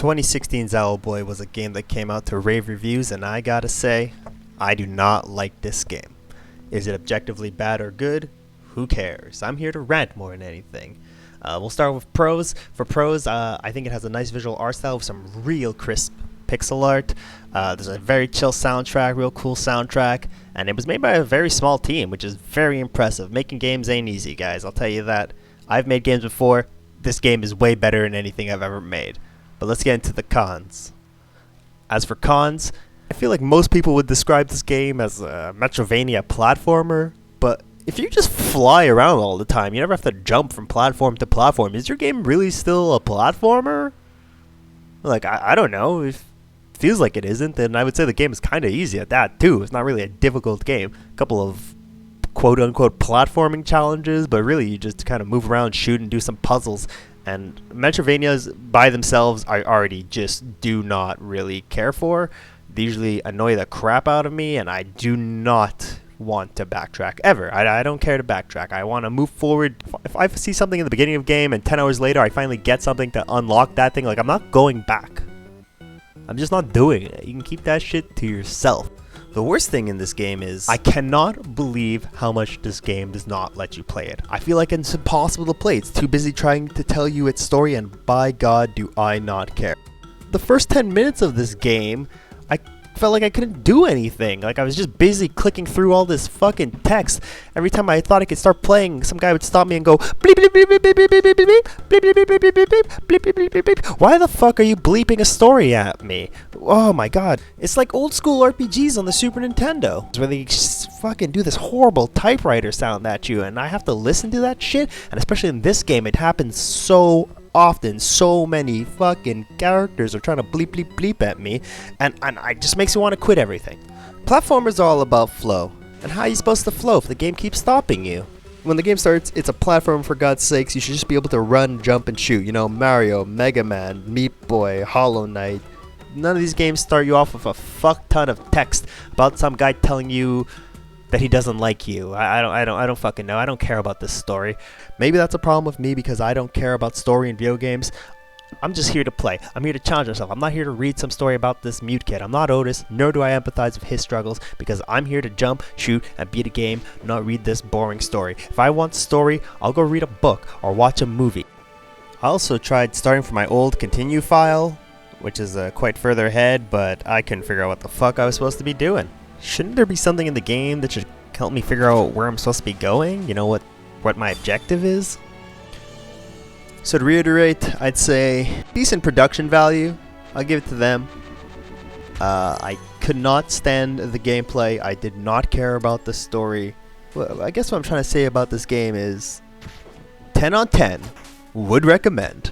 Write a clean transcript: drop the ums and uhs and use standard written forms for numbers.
2016's Owlboy was a game that came out to rave reviews, and I gotta say, I do not like this game. Is it objectively bad or good? Who cares? I'm here to rant more than anything. We'll start with pros. For pros, I think it has a nice visual art style with some real crisp pixel art. There's a very chill soundtrack, real cool soundtrack, and it was made by a very small team, which is very impressive. Making games ain't easy, guys, I'll tell you that. I've made games before. This game is way better than anything I've ever made. But let's get into the cons. As for cons, I feel like most people would describe this game as a Metrovania platformer, but if you just fly around all the time, you never have to jump from platform to platform, is your game really still a platformer? Like, I don't know. If it feels like it isn't, then I would say the game is kind of easy at that, too. It's not really a difficult game. A couple of quote-unquote platforming challenges, but really you just kind of move around, shoot, and do some puzzles. And Metrovanias by themselves I already just do not really care for. They usually annoy the crap out of me, and I do not want to backtrack ever. I don't care to backtrack. I want to move forward. If I see something in the beginning of the game and 10 hours later I finally get something to unlock that thing, like, I'm not going back. I'm just not doing it. You can keep that shit to yourself. The worst thing in this game is I cannot believe how much this game does not let you play it. I feel like it's impossible to play. It's too busy trying to tell you its story, and by God do I not care. The first 10 minutes of this game, I felt like I couldn't do anything. Like, I was just busy clicking through all this fucking text. Every time I thought I could start playing, some guy would stop me and go bleep bleep bleep bleep bleep bleep bleep bleep bleep bleep bleep bleep bleep bleep bleep bleep bleep. Why the fuck are you bleeping a story at me? Oh my god. It's like old school RPGs on the Super Nintendo, where they fucking do this horrible typewriter sound at you, and I have to listen to that shit. And especially in this game, it happens so often. So many fucking characters are trying to bleep bleep bleep at me, and it just makes me want to quit everything. Platformers are all about flow, and how are you supposed to flow if the game keeps stopping you? When the game starts, it's a platform, for God's sakes. You should just be able to run, jump, and shoot. You know, Mario, Mega Man, Meat Boy, Hollow Knight. None of these games start you off with a fuck ton of text about some guy telling you that he doesn't like you. I don't fucking know. I don't care about this story. Maybe that's a problem with me because I don't care about story in video games. I'm just here to play. I'm here to challenge myself. I'm not here to read some story about this mute kid. I'm not Otis, nor do I empathize with his struggles, because I'm here to jump, shoot, and beat a game, not read this boring story. If I want story, I'll go read a book or watch a movie. I also tried starting from my old continue file, which is quite further ahead, but I couldn't figure out what the fuck I was supposed to be doing. Shouldn't there be something in the game that should help me figure out where I'm supposed to be going? You know, what my objective is? So to reiterate, I'd say decent production value. I'll give it to them. I could not stand the gameplay. I did not care about the story. Well, I guess what I'm trying to say about this game is 10 on 10. Would recommend.